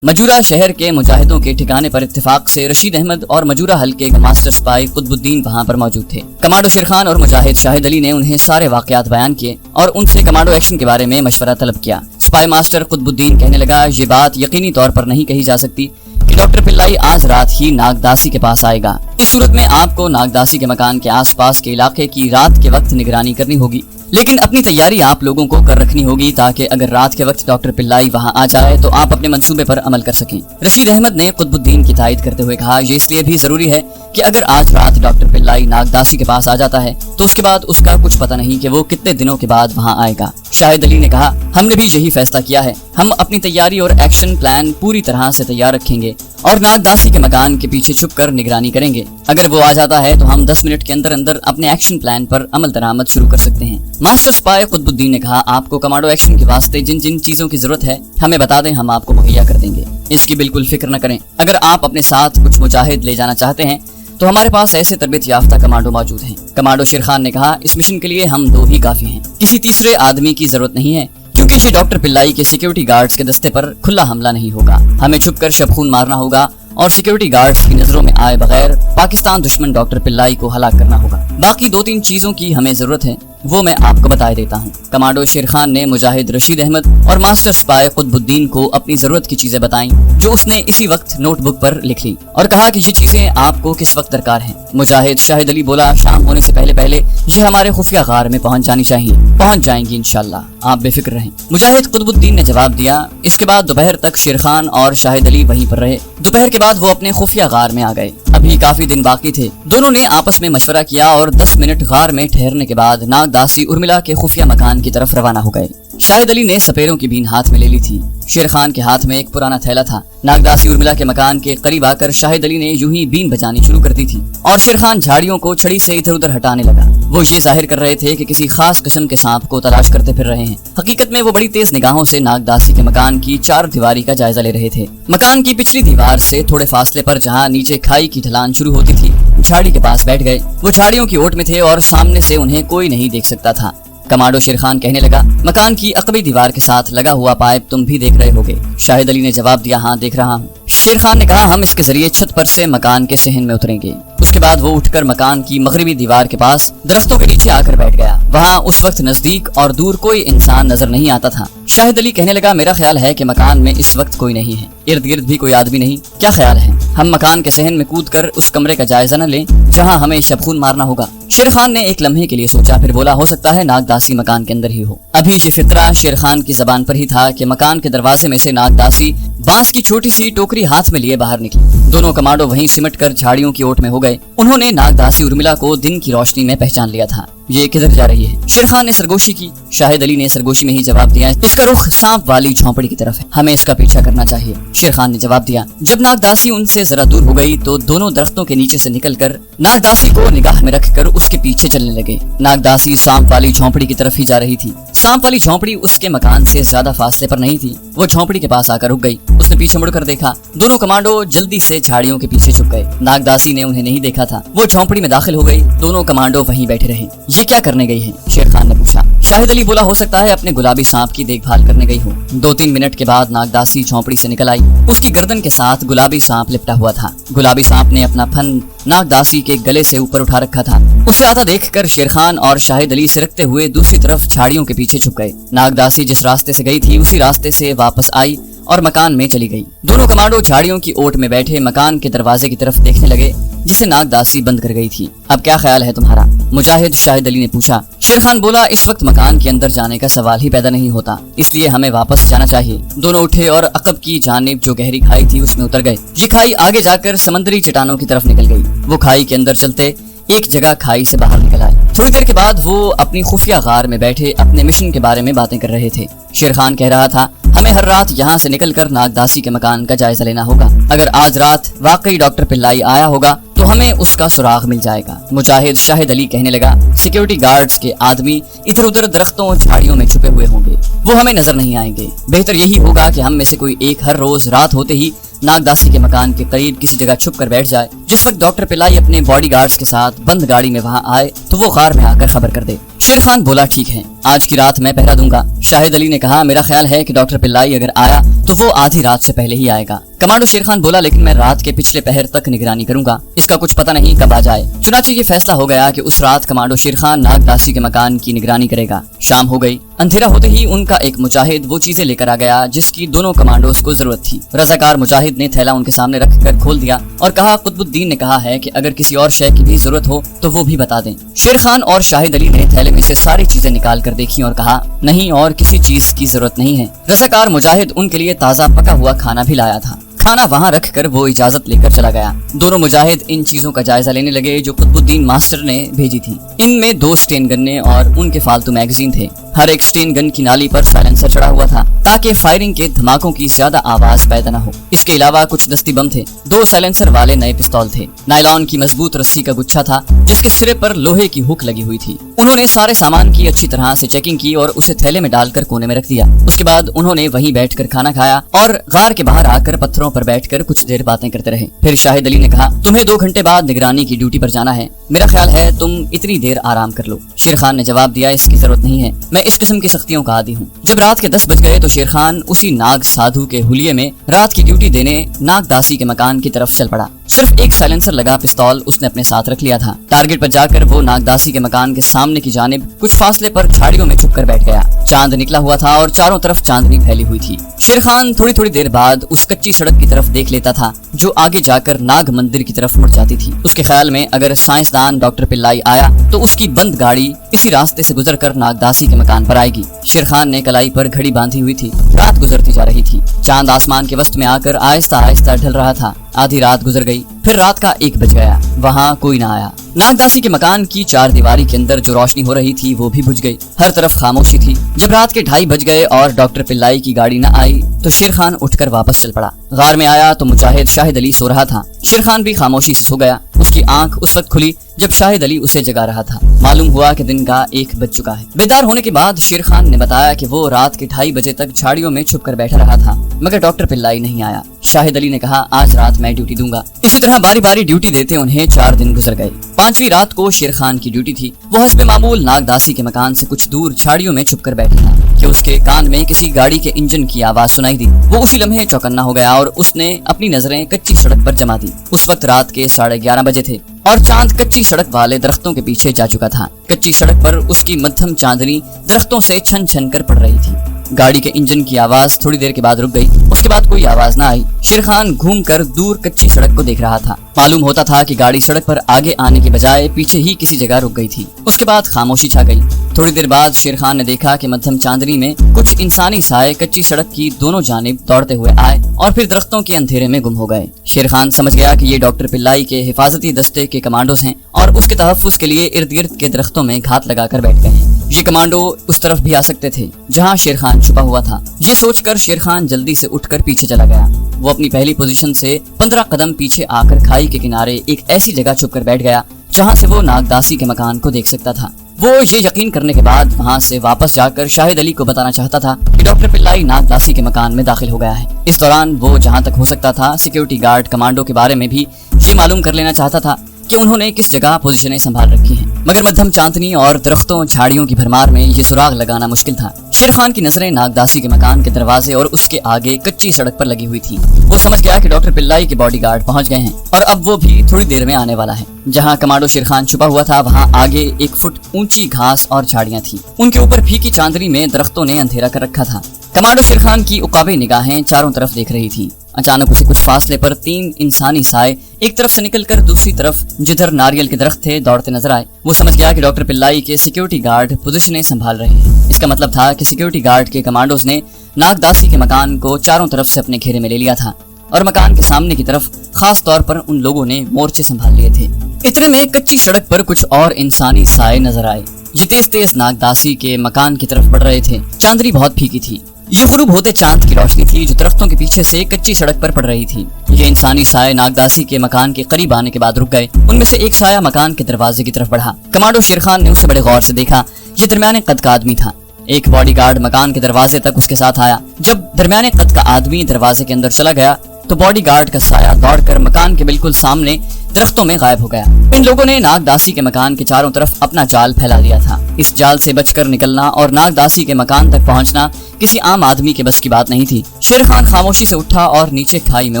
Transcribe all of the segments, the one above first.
مجورہ شہر کے مجاہدوں کے ٹھکانے پر اتفاق سے رشید احمد اور مجورہ حلقے کے ماسٹر سپائی قطب الدین وہاں پر موجود تھے۔ کمانڈو شیر خان اور مجاہد شاہد علی نے انہیں سارے واقعات بیان کیے اور ان سے کمانڈو ایکشن کے بارے میں مشورہ طلب کیا۔ سپائی ماسٹر قطب الدین کہنے لگا، یہ بات یقینی طور پر نہیں کہی جا سکتی کہ ڈاکٹر پلائی آج رات ہی ناگداسی کے پاس آئے گا۔ اس صورت میں آپ کو ناگداسی کے مکان کے آس پاس کے علاقے کی رات کے وقت نگرانی کرنی ہوگی، لیکن اپنی تیاری آپ لوگوں کو کر رکھنی ہوگی تاکہ اگر رات کے وقت ڈاکٹر پلائی وہاں آ جائے تو آپ اپنے منصوبے پر عمل کر سکیں۔ رشید احمد نے قطب الدین کی تائید کرتے ہوئے کہا، یہ اس لیے بھی ضروری ہے کہ اگر آج رات ڈاکٹر پلائی ناگداسی کے پاس آ جاتا ہے تو اس کے بعد اس کا کچھ پتہ نہیں کہ وہ کتنے دنوں کے بعد وہاں آئے گا۔ شاہد علی نے کہا، ہم نے بھی یہی فیصلہ کیا ہے، ہم اپنی تیاری اور ایکشن پلان پوری طرح سے تیار رکھیں گے اور ناگداسی کے مکان کے پیچھے چھپ کر نگرانی کریں گے۔ اگر وہ آ جاتا ہے تو ہم 10 منٹ کے اندر اندر اپنے ایکشن پلان پر عمل درآمد شروع کر سکتے ہیں۔ ماسٹر سپائی قطب الدین نے کہا، آپ کو کمانڈو ایکشن کے واسطے جن جن چیزوں کی ضرورت ہے ہمیں بتا دیں، ہم آپ کو مہیا کر دیں گے، اس کی بالکل فکر نہ کریں۔ اگر آپ اپنے ساتھ کچھ مجاہد لے جانا چاہتے ہیں تو ہمارے پاس ایسے تربیت یافتہ کمانڈو موجود ہیں۔ کمانڈو شیر خان نے کہا، اس مشن کے لیے ہم 2 ہی کافی ہیں، کسی تیسرے آدمی کی ضرورت نہیں ہے، کیونکہ یہ ڈاکٹر پلائی کے سیکیورٹی گارڈز کے دستے پر کھلا حملہ نہیں ہوگا۔ ہمیں چھپ کر شب خون مارنا ہوگا اور سیکیورٹی گارڈز کی نظروں میں آئے بغیر پاکستان دشمن ڈاکٹر پلائی کو ہلاک کرنا ہوگا۔ باقی 2-3 چیزوں کی ہمیں ضرورت ہے، وہ میں آپ کو بتائے دیتا ہوں۔ کمانڈو شیر خان نے مجاہد رشید احمد اور ماسٹر سپائی قطب الدین کو اپنی ضرورت کی چیزیں بتائیں جو اس نے اسی وقت نوٹ بک پر لکھ لی اور کہا کہ یہ چیزیں آپ کو کس وقت درکار ہیں۔ مجاہد شاہد علی بولا، شام ہونے سے پہلے یہ ہمارے خفیہ غار میں پہنچ جانی چاہیے، پہنچ جائیں گی انشاءاللہ، آپ بے فکر رہیں۔ مجاہد قطب الدین نے جواب دیا۔ اس کے بعد دوپہر تک شیر خان اور شاہد علی وہیں پر رہے۔ دوپہر کے بعد وہ اپنے خفیہ غار میں آ گئے۔ ابھی کافی دن باقی تھے۔ دونوں نے آپس میں مشورہ کیا اور 10 منٹ غار میں ٹھہرنے کے بعد ناگداسی ارملا کے خفیہ مکان کی طرف روانہ ہو گئے۔ شاہد علی نے سپیروں کی بین ہاتھ میں لے لی تھی۔ شیر خان کے ہاتھ میں ایک پرانا تھیلا تھا۔ ناگداسی ارملا کے مکان کے قریب آ کر شاہد علی نے یوں ہی بین بجانی شروع کر دی تھی اور شیر خان جھاڑیوں کو چھڑی سے ادھر ادھر ہٹانے لگا۔ وہ یہ ظاہر کر رہے تھے کہ کسی خاص قسم کے سانپ کو تلاش کرتے پھر رہے ہیں۔ حقیقت میں وہ بڑی تیز نگاہوں سے ناگداسی کے مکان کی 4 دیواری کا جائزہ لے رہے تھے۔ مکان کی پچھلی دیوار سے تھوڑے فاصلے پر جہاں نیچے کھائی کی ڈھلان شروع ہوتی تھی، جھاڑی کے پاس بیٹھ گئے۔ وہ جھاڑیوں کی اوٹ میں تھے اور سامنے سے انہیں کوئی نہیں دیکھ سکتا تھا۔ کمانڈو شیر خان کہنے لگا، مکان کی عقبی دیوار کے ساتھ لگا ہوا پائپ تم بھی دیکھ رہے ہوگے؟ شاہد علی نے جواب دیا، ہاں دیکھ رہا ہوں۔ شیر خان نے کہا، ہم اس کے ذریعے چھت پر سے مکان کے صحن میں اتریں گے۔ اس کے بعد وہ اٹھ کر مکان کی مغربی دیوار کے پاس درختوں کے نیچے آ کر بیٹھ گیا۔ وہاں اس وقت نزدیک اور دور کوئی انسان نظر نہیں آتا تھا۔ شاہد علی کہنے لگا، میرا خیال ہے کہ مکان میں اس وقت کوئی نہیں ہے، ارد گرد بھی کوئی آدمی نہیں، کیا خیال ہے ہم مکان کے صحن میں کود کر اس کمرے کا جائزہ نہ لیں جہاں ہمیں شب خون مارنا ہوگا؟ شیر خان نے ایک لمحے کے لیے سوچا، پھر بولا، ہو سکتا ہے ناگداسی مکان کے اندر ہی ہو۔ ابھی یہ فطرہ شیر خان کی زبان پر ہی تھا کہ مکان کے دروازے میں سے ناگداسی بانس کی چھوٹی سی ٹوکری ہاتھ میں لیے باہر نکلی۔ دونوں کمانڈو وہیں سمٹ کر جھاڑیوں کی اوٹ میں ہو گئے۔ انہوں نے ناگداسی ارملا کو دن کی روشنی میں پہچان لیا تھا۔ یہ کدھر جا رہی ہے؟ شیر خان نے سرگوشی کی۔ شاہد علی نے سرگوشی میں ہی جواب دیا، اس کا رخ سانپ والی جھونپڑی کی طرف ہے، ہمیں اس کا پیچھا کرنا چاہیے۔ شیر خان نے جواب دیا۔ جب ناگداسی ان سے ذرا دور ہو گئی تو دونوں درختوں کے نیچے سے نکل کر ناگداسی کو نگاہ میں رکھ کر اس کے پیچھے چلنے لگے۔ ناگداسی سانپ والی جھونپڑی کی طرف ہی جا رہی تھی۔ سانپ والی جھونپڑی اس کے مکان سے زیادہ فاصلے پر نہیں تھی۔ وہ جھونپڑی کے پاس آ کر رک گئی۔ اس نے پیچھے مڑ کر دیکھا۔ دونوں کمانڈو جلدی سے جھاڑیوں کے پیچھے چھپ گئے۔ ناگداسی نے انہیں نہیں دیکھا تھا۔ وہ جھونپڑی میں داخل ہو گئی۔ دونوں کمانڈو وہیں بیٹھے رہے۔ یہ کیا کرنے گئی ہے؟ شیر خان نے پوچھا۔ شاہد علی بولا، ہو سکتا ہے اپنے گلابی سانپ کی دیکھ بھال کرنے گئی ہو۔ 2-3 منٹ کے بعد ناگداسی جھونپڑی سے نکل آئی۔ اس کی گردن کے ساتھ گلابی سانپ لپٹا ہوا تھا۔ گلابی سانپ نے اپنا پھن ناگداسی کے گلے سے اوپر اٹھا رکھا تھا۔ اسے آتا دیکھ کر شیر خان اور شاہد علی سرکتے ہوئے دوسری طرف جھاڑیوں کے پیچھے چھپ گئے۔ ناگداسی جس راستے سے گئی تھی اسی راستے سے واپس آئی اور مکان میں چلی گئی۔ دونوں کمانڈو جھاڑیوں کی اوٹ میں بیٹھے مکان کے دروازے کی طرف دیکھنے لگے جسے ناگداسی بند کر گئی تھی۔ اب کیا خیال ہے تمہارا؟ مجاہد شاہد علی نے پوچھا۔ شیر خان بولا، اس وقت مکان کے اندر جانے کا سوال ہی پیدا نہیں ہوتا، اس لیے ہمیں واپس جانا چاہیے۔ دونوں اٹھے اور عقب کی جانب جو گہری کھائی تھی اس میں اتر گئے۔ یہ کھائی آگے جا کر سمندری چٹانوں کی طرف نکل گئی۔ وہ کھائی کے اندر چلتے ایک جگہ کھائی سے باہر نکل آئے۔ تھوڑی دیر کے بعد وہ اپنی خفیہ غار میں بیٹھے اپنے مشن کے بارے میں باتیں کر رہے تھے۔ شیر خان کہہ رہا تھا، ہمیں ہر رات یہاں سے نکل کر ناگداسی کے مکان کا جائزہ لینا ہوگا۔ اگر آج رات واقعی ڈاکٹر پلائی آیا ہوگا تو ہمیں اس کا سراغ مل جائے گا۔ مجاہد شاہد علی کہنے لگا، سیکیورٹی گارڈز کے آدمی ادھر ادھر درختوں جھاڑیوں میں چھپے ہوئے ہوں گے، وہ ہمیں نظر نہیں آئیں گے۔ بہتر یہی ہوگا کہ ہم میں سے کوئی ایک ہر روز رات ہوتے ہی ناگداسی کے مکان کے قریب کسی جگہ چھپ کر بیٹھ جائے۔ جس وقت ڈاکٹر پلائی اپنے باڈی گارڈز کے ساتھ بند گاڑی میں وہاں آئے تو وہ غار میں آ کر خبر کر دے۔ شیر خان بولا ٹھیک ہے، آج کی رات میں پہرا دوں گا۔ شاہد علی نے کہا میرا خیال ہے کہ ڈاکٹر پلائی اگر آیا تو وہ آدھی رات سے پہلے ہی آئے گا۔ کمانڈو شیر خان بولا لیکن میں رات کے پچھلے پہر تک نگرانی کروں گا، اس کا کچھ پتہ نہیں کب آ جائے۔ چنانچہ یہ فیصلہ ہو گیا کہ اس رات کمانڈو شیر خان ناگداسی کے مکان کی نگرانی کرے گا۔ شام ہو گئی، اندھیرا ہوتے ہی ان کا ایک مجاہد وہ چیزیں لے کر آ گیا جس کی دونوں کمانڈوز کو ضرورت تھی۔ رضاکار مجاہد نے تھیلا ان کے سامنے رکھ کر کھول دیا اور کہا قطب الدین نے کہا ہے کہ اگر کسی اور شے کی بھی ضرورت ہو تو وہ بھی بتا دیں۔ شیر خان اور شاہد علی نے تھیلے میں سے ساری چیزیں نکال کر دیکھی اور کہا نہیں، اور کسی چیز کی ضرورت نہیں ہے۔ رضاکار مجاہد ان کے لیے تازہ پکا ہوا کھانا بھی لایا تھا۔ کھانا وہاں رکھ کر وہ اجازت لے کر چلا گیا۔ دونوں مجاہد ان چیزوں کا جائزہ لینے لگے جو قطب الدین ماسٹر نے بھیجی تھی۔ ان میں 2 اسٹین گنیں اور ان کے فالتو میگزین تھے۔ ہر ایک اسٹین گن کی نالی پر سائلنسر چڑھا ہوا تھا تاکہ فائرنگ کے دھماکوں کی زیادہ آواز پیدا نہ ہو۔ اس کے علاوہ کچھ دستی بم تھے، 2 سائلنسر والے نئے پستول تھے، نائلون کی مضبوط رسی کا گچھا تھا جس کے سرے پر لوہے کی ہک لگی ہوئی تھی۔ انہوں نے سارے سامان کی اچھی طرح سے چیکنگ کی اور اسے تھیلے میں ڈال کر کونے میں رکھ دیا۔ اس کے بعد انہوں نے وہیں بیٹھ کر کھانا کھایا اور غار کے باہر آ کر پتھروں پر بیٹھ کر کچھ دیر باتیں کرتے رہے۔ پھر شاہد علی نے کہا تمہیں 2 گھنٹے بعد نگرانی کی ڈیوٹی پر جانا ہے، میرا خیال ہے تم اتنی دیر آرام کر لو۔ شیر خان نے جواب دیا اس کی ضرورت نہیں ہے، میں اس قسم کی سختیوں کا عادی ہوں۔ جب رات کے 10 بج گئے تو شیر خان اسی ناگ سادھو کے حلیے میں رات کی ڈیوٹی دینے ناگداسی کے مکان کی طرف چل پڑا۔ صرف ایک سائلنسر لگا پستول اس نے اپنے ساتھ رکھ لیا تھا۔ ٹارگٹ پر جا کر وہ ناگداسی کے مکان کے سامنے کی جانب کچھ فاصلے پر جھاڑیوں میں چھپ کر بیٹھ گیا۔ چاند نکلا ہوا تھا اور چاروں طرف چاندنی پھیلی ہوئی تھی۔ شیر خان تھوڑی دیر بعد اس کچی سڑک کی طرف دیکھ لیتا تھا جو آگے جا کر ناگ مندر کی طرف مڑ جاتی تھی۔ اس کے خیال میں اگر سائنسدان ڈاکٹر پلائی آیا تو اس کی بند گاڑی اسی راستے سے گزر کر ناگداسی کے مکان پر آئے گی۔ شیر خان نے کلائی پر گھڑی باندھی ہوئی تھی۔ رات گزرتی جا رہی تھی، چاند آسمان کے وسط میں آ کر آہستہ آہستہ ڈھل رہا تھا۔ آدھی رات گزر گئی، پھر رات کا 1 بج گیا، وہاں کوئی نہ آیا۔ ناگداسی کے مکان کی 4 دیواری کے اندر جو روشنی ہو رہی تھی وہ بھی بجھ گئی، ہر طرف خاموشی تھی۔ جب رات کے 2:30 بج گئے اور ڈاکٹر پلائی کی گاڑی نہ آئی تو شیر خان اٹھ کر واپس چل پڑا۔ غار میں آیا تو مجاہد شاہد علی سو رہا تھا۔ شیر خان بھی خاموشی سے سو گیا۔ اس کی آنکھ اس وقت کھلی جب شاہد علی اسے جگا رہا تھا۔ معلوم ہوا کہ دن کا 1 بج چکا ہے۔ بیدار ہونے کے بعد شیر خان نے بتایا کہ وہ رات کے 2:30 بجے تک جھاڑیوں میں چھپ کر بیٹھا رہا تھا مگر ڈاکٹر پلائی نہیں آیا۔ شاہد علی نے کہا آج رات میں ڈیوٹی دوں گا۔ اسی طرح باری باری ڈیوٹی دیتے انہیں 4 دن گزر گئے۔ 5ویں رات کو شیر خان کی ڈیوٹی تھی۔ وہ حسب معمول ناگداسی کے مکان سے کچھ دور جھاڑیوں میں چھپ کر بیٹھا تھا کہ اس کے کان میں کسی گاڑی کے انجن کی آواز سنائی دی۔ وہ اسی لمحے چوکنا ہو گیا اور اس نے اپنی نظریں کچی سڑک پر جما دی۔ اس وقت رات کے 11:30 بجے تھے اور چاند کچی سڑک والے درختوں کے پیچھے جا چکا تھا۔ کچی سڑک پر اس کی مدھم چاندنی درختوں سے چھن چھن کر پڑ رہی تھی۔ گاڑی کے انجن کی آواز تھوڑی دیر کے بعد رک گئی، اس کے بعد کوئی آواز نہ آئی۔ شیر خان گھوم کر دور کچی سڑک کو دیکھ رہا تھا۔ معلوم ہوتا تھا کہ گاڑی سڑک پر آگے آنے کے بجائے پیچھے ہی کسی جگہ رک گئی تھی۔ اس کے بعد خاموشی چھا گئی۔ تھوڑی دیر بعد شیر خان نے دیکھا کہ مدھم چاندنی میں کچھ انسانی سائے کچی سڑک کی دونوں جانب دوڑتے ہوئے آئے اور پھر درختوں کے اندھیرے میں گم ہو گئے۔ شیر خان سمجھ گیا کہ یہ ڈاکٹر پلائی کے حفاظتی دستے کے کمانڈوز ہیں اور اس کے تحفظ کے لیے ارد گرد کے درختوں میں گھات لگا کر بیٹھ گئے ہیں۔ یہ کمانڈو اس طرف بھی آ سکتے تھے جہاں شیر خان چھپا ہوا تھا۔ یہ سوچ کر شیر خان جلدی سے اٹھ کر پیچھے چلا گیا۔ وہ اپنی پہلی پوزیشن سے 15 قدم پیچھے آ کر کھائی کے کنارے ایک ایسی جگہ چھپ کر بیٹھ گیا جہاں سے وہ ناگداسی کے مکان کو دیکھ سکتا تھا۔ وہ یہ یقین کرنے کے بعد وہاں سے واپس جا کر شاہد علی کو بتانا چاہتا تھا کہ ڈاکٹر پلائی ناگداسی کے مکان میں داخل ہو گیا ہے۔ اس دوران وہ جہاں تک ہو سکتا تھا سیکیورٹی گارڈ کمانڈو کے بارے میں بھی یہ معلوم کر لینا چاہتا تھا کہ انہوں نے کس جگہ پوزیشنیں سنبھال رکھی ہیں، مگر مدھم چاندنی اور درختوں جھاڑیوں کی بھرمار میں یہ سراغ لگانا مشکل تھا۔ شیر خان کی نظریں ناگداسی کے مکان کے دروازے اور اس کے آگے کچی سڑک پر لگی ہوئی تھی۔ وہ سمجھ گیا کہ ڈاکٹر پلائی کے باڈی گارڈ پہنچ گئے ہیں اور اب وہ بھی تھوڑی دیر میں آنے والا ہے۔ جہاں کمانڈو شیر خان چھپا ہوا تھا وہاں آگے 1 فٹ اونچی گھاس اور جھاڑیاں تھیں، ان کے اوپر پھیکی چاندنی میں درختوں نے اندھیرا کر رکھا تھا۔ کمانڈو شیر خان کی عقابی نگاہیں چاروں طرف دیکھ رہی تھی۔ اچانک اسے کچھ فاصلے پر 3 انسانی سائے ایک طرف سے نکل کر دوسری طرف جدھر ناریل کے درخت تھے دوڑتے نظر آئے۔ وہ سمجھ گیا کہ ڈاکٹر پلائی کے سیکیورٹی گارڈ پوزیشنیں سنبھال رہے ہیں۔ اس کا مطلب تھا کہ سیکیورٹی گارڈ کے کمانڈوز نے ناگداسی کے مکان کو چاروں طرف سے اپنے گھیرے میں لے لیا تھا اور مکان کے سامنے کی طرف خاص طور پر ان لوگوں نے مورچے سنبھال لیے تھے۔ اتنے میں کچی سڑک پر کچھ اور انسانی سائے نظر آئے۔ یہ تیز ناگداسی کے مکان کی طرف بڑھ رہے تھے۔ چاندنی بہت پھیکی تھی۔ یہ غروب ہوتے چاند کی روشنی تھی جو درختوں کے پیچھے سے کچی سڑک پر پڑ رہی تھی۔ یہ انسانی سائے ناگداسی کے مکان کے قریب آنے کے بعد رک گئے۔ ان میں سے ایک سایہ مکان کے دروازے کی طرف بڑھا۔ کمانڈو شیر خان نے اسے بڑے غور سے دیکھا۔ یہ درمیانے قد کا آدمی تھا۔ ایک باڈی گارڈ مکان کے دروازے تک اس کے ساتھ آیا۔ جب درمیانے قد کا آدمی دروازے کے اندر چلا گیا تو باڈی گارڈ کا سایہ دوڑ کر مکان کے بالکل سامنے درختوں میں غائب ہو گیا۔ ان لوگوں نے ناگداسی کے مکان کے چاروں طرف اپنا جال پھیلا دیا تھا۔ اس جال سے بچ کر نکلنا اور ناگداسی کے مکان تک پہنچنا کسی عام آدمی کے بس کی بات نہیں تھی۔ شیر خان خاموشی سے اٹھا اور نیچے کھائی میں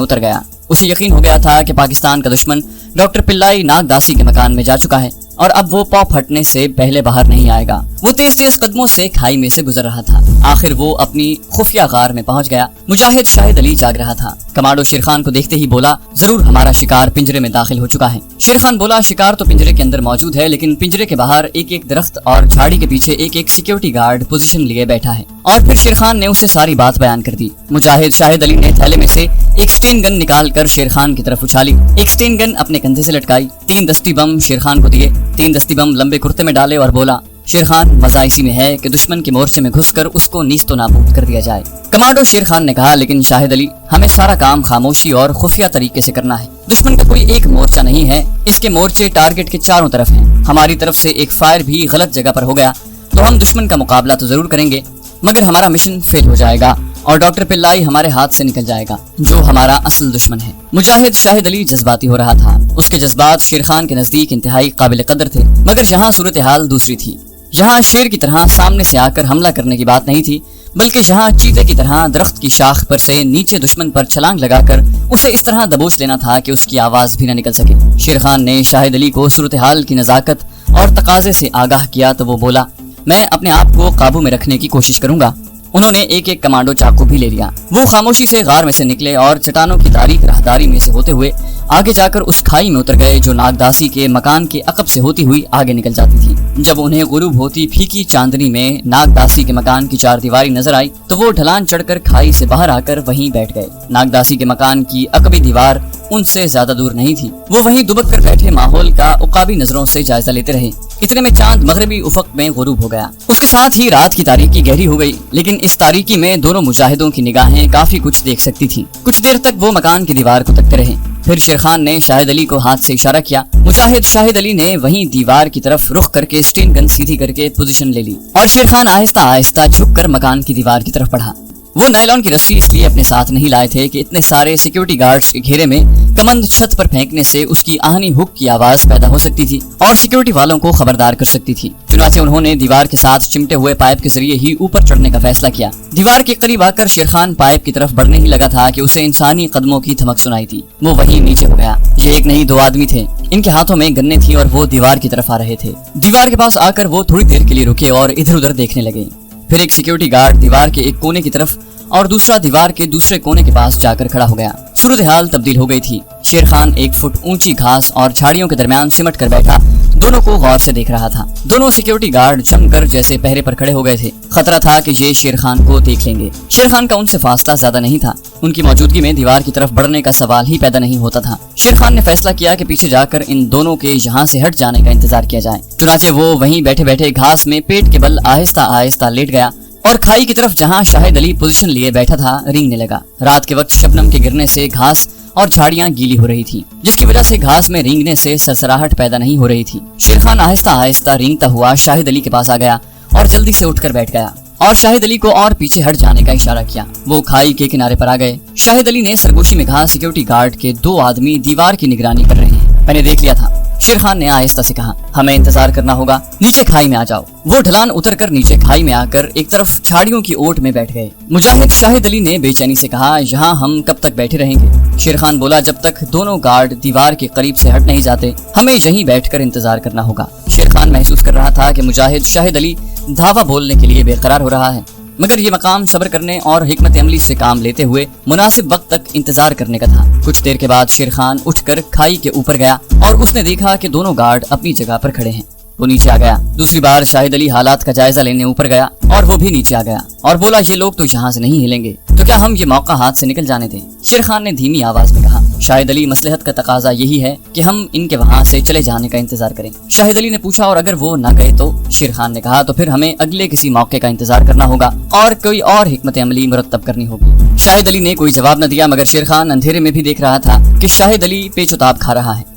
اتر گیا۔ اسے یقین ہو گیا تھا کہ پاکستان کا دشمن ڈاکٹر پلائی ناگداسی کے مکان میں جا چکا ہے اور اب وہ پاؤں پھٹنے سے پہلے باہر نہیں آئے گا۔ وہ تیز تیز قدموں سے کھائی میں سے گزر رہا تھا۔ آخر وہ اپنی خفیہ غار میں پہنچ گیا۔ مجاہد شاہد علی جاگ رہا تھا۔ کمانڈو شیر خان کو دیکھتے ہی بولا، ضرور ہمارا شکار پنجرے میں داخل ہو چکا ہے۔ شیر خان بولا، شکار تو پنجرے کے اندر موجود ہے، لیکن پنجرے کے باہر ایک ایک درخت اور جھاڑی کے پیچھے ایک ایک سیکیورٹی گارڈ پوزیشن لیے بیٹھا ہے۔ اور پھر شیر خان نے اسے ساری بات بیان کر دی۔ مجاہد شاہد علی نے تھیلے میں سے ایک سٹین گن نکال کر شیر خان کی طرف اچھالی۔ ایک سٹین گن اپنے کندھے سے لٹکائی، 3 دستی بم شیر خان کو دیے، 3 دستی بم لمبے کرتے میں ڈالے اور بولا، شیر خان، مزہ اسی میں ہے کہ دشمن کے مورچے میں گھس کر اس کو نیست و نابود کر دیا جائے۔ کمانڈو شیر خان نے کہا، لیکن شاہد علی، ہمیں سارا کام خاموشی اور خفیہ طریقے سے کرنا ہے۔ دشمن کا کوئی ایک مورچہ نہیں ہے، اس کے مورچے ٹارگٹ کے چاروں طرف ہیں۔ ہماری طرف سے ایک فائر بھی غلط جگہ پر ہو گیا تو ہم دشمن کا مقابلہ تو ضرور کریں گے، مگر ہمارا مشن فیل ہو جائے گا اور ڈاکٹر پلائی ہمارے ہاتھ سے نکل جائے گا، جو ہمارا اصل دشمن ہے۔ مجاہد شاہد علی جذباتی ہو رہا تھا۔ اس کے جذبات شیر خان کے نزدیک انتہائی قابل قدر تھے، مگر یہاں صورتحال دوسری تھی۔ یہاں شیر کی طرح سامنے سے آ کر حملہ کرنے کی بات نہیں تھی، بلکہ یہاں چیتے کی طرح درخت کی شاخ پر سے نیچے دشمن پر چھلانگ لگا کر اسے اس طرح دبوچ لینا تھا کہ اس کی آواز بھی نہ نکل سکے۔ شیر خان نے شاہد علی کو صورتحال کی نزاکت اور تقاضے سے آگاہ کیا تو وہ بولا، میں اپنے آپ کو قابو میں رکھنے کی کوشش کروں گا۔ انہوں نے ایک ایک کمانڈو چاقو بھی لے لیا۔ وہ خاموشی سے غار میں سے نکلے اور چٹانوں کی تاریک راہداری میں سے ہوتے ہوئے آگے جا کر اس کھائی میں اتر گئے جو ناگداسی کے مکان کے عقب سے ہوتی ہوئی آگے نکل جاتی تھی۔ جب انہیں غروب ہوتی پھیکی چاندنی میں ناگداسی کے مکان کی چار دیواری نظر آئی تو وہ ڈھلان چڑھ کر کھائی سے باہر آ کر وہیں بیٹھ گئے۔ ناگداسی کے مکان کی عقبی دیوار ان سے زیادہ دور نہیں تھی۔ وہ وہیں دبک کر بیٹھے ماحول کا عقابی نظروں سے جائزہ لیتے رہے۔ اتنے میں چاند مغربی افق میں غروب ہو گیا۔ اس کے ساتھ ہی رات کی تاریکی گہری ہو گئی، لیکن اس تاریکی میں دونوں مجاہدوں کی نگاہیں کافی کچھ دیکھ سکتی تھیں۔ کچھ دیر تک وہ مکان کی دیوار کو تکتے رہے، پھر شیر خان نے شاہد علی کو ہاتھ سے اشارہ کیا۔ مجاہد شاہد علی نے وہیں دیوار کی طرف رخ کر کے سٹین گن سیدھی کر کے پوزیشن لے لی اور شیر خان آہستہ آہستہ جھک کر مکان کی دیوار کی طرف بڑھا۔ وہ نائلون کی رسی اس لیے اپنے ساتھ نہیں لائے تھے کہ اتنے سارے سیکیورٹی گارڈز کے گھیرے میں کمند چھت پر پھینکنے سے اس کی آہنی ہک کی آواز پیدا ہو سکتی تھی اور سیکیورٹی والوں کو خبردار کر سکتی تھی۔ چنانچہ انہوں نے دیوار کے ساتھ چمٹے ہوئے پائپ کے ذریعے ہی اوپر چڑھنے کا فیصلہ کیا۔ دیوار کے قریب آ کر شیر خان پائپ کی طرف بڑھنے ہی لگا تھا کہ اسے انسانی قدموں کی دھمک سنائی تھی۔ وہ وہیں نیچے ہو گیا۔ یہ ایک نہیں 2 آدمی تھے، ان کے ہاتھوں میں گنے تھی اور وہ دیوار کی طرف آ رہے تھے۔ دیوار کے پاس آ کر وہ تھوڑی دیر کے لیے رکے اور ادھر ادھر دیکھنے لگے۔ پھر ایک سیکیورٹی گارڈ دیوار کے ایک کونے کی طرف اور دوسرا دیوار کے دوسرے کونے کے پاس جا کر کھڑا ہو گیا۔ صورتحال تبدیل ہو گئی تھی۔ شیر خان 1 فٹ اونچی گھاس اور جھاڑیوں کے درمیان سمٹ کر بیٹھا دونوں کو غور سے دیکھ رہا تھا۔ دونوں سیکیورٹی گارڈ جم کر جیسے پہرے پر کھڑے ہو گئے تھے۔ خطرہ تھا کہ یہ شیر خان کو دیکھ لیں گے۔ شیر خان کا ان سے فاصلہ زیادہ نہیں تھا، ان کی موجودگی میں دیوار کی طرف بڑھنے کا سوال ہی پیدا نہیں ہوتا تھا۔ شیر خان نے فیصلہ کیا کہ پیچھے جا کر ان دونوں کے یہاں سے ہٹ جانے کا انتظار کیا جائے۔ چنانچہ وہ وہیں بیٹھے بیٹھے گھاس میں پیٹ کے بل آہستہ آہستہ لیٹ گیا اور کھائی کی طرف جہاں شاہد علی پوزیشن لیے بیٹھا تھا رینگنے لگا۔ رات کے وقت شبنم کے گرنے سے گھاس اور جھاڑیاں گیلی ہو رہی تھی، جس کی وجہ سے گھاس میں رینگنے سے سرسراہٹ پیدا نہیں ہو رہی تھی۔ شیر خان آہستہ آہستہ رینگتا ہوا شاہد علی کے پاس آ گیا اور جلدی سے اٹھ کر بیٹھ گیا اور شاہد علی کو اور پیچھے ہٹ جانے کا اشارہ کیا۔ وہ کھائی کے کنارے پر آ گئے۔ شاہد علی نے سرگوشی میں کہا، سیکیورٹی گارڈ کے 2 آدمی دیوار کی نگرانی کر رہے ہیں، میں نے دیکھ لیا تھا۔ شیر خان نے آہستہ سے کہا، ہمیں انتظار کرنا ہوگا، نیچے کھائی میں آ جاؤ۔ وہ ڈھلان اتر کر نیچے کھائی میں آ کر ایک طرف جھاڑیوں کی اوٹ میں بیٹھ گئے۔ مجاہد شاہد علی نے بے چینی سے کہا، یہاں ہم کب تک بیٹھے رہیں گے؟ شیر خان بولا، جب تک دونوں گارڈ دیوار کے قریب سے ہٹ نہیں جاتے ہمیں یہیں بیٹھ کر انتظار کرنا ہوگا۔ شیر خان محسوس کر رہا تھا کہ مجاہد شاہد علی دھاوا بولنے کے لیے بے قرار ہو رہا ہے، مگر یہ مقام صبر کرنے اور حکمت عملی سے کام لیتے ہوئے مناسب وقت تک انتظار کرنے کا تھا۔ کچھ دیر کے بعد شیر خان اٹھ کر کھائی کے اوپر گیا اور اس نے دیکھا کہ دونوں گارڈ اپنی جگہ پر کھڑے ہیں۔ وہ نیچے آ گیا۔ دوسری بار شاہد علی حالات کا جائزہ لینے اوپر گیا اور وہ بھی نیچے آ گیا اور بولا، یہ لوگ تو یہاں سے نہیں ہلیں گے، تو کیا ہم یہ موقع ہاتھ سے نکل جانے دیں؟ شیر خان نے دھیمی آواز میں کہا، شاہد علی، مصلحت کا تقاضا یہی ہے کہ ہم ان کے وہاں سے چلے جانے کا انتظار کریں۔ شاہد علی نے پوچھا، اور اگر وہ نہ گئے تو؟ شیر خان نے کہا، تو پھر ہمیں اگلے کسی موقع کا انتظار کرنا ہوگا اور کوئی اور حکمت عملی مرتب کرنی ہوگی۔ شاہد علی نے کوئی جواب نہ دیا، مگر شیر خان اندھیرے میں بھی دیکھ رہا تھا کہ شاہد علی پیچ و تاب کھا رہا ہے۔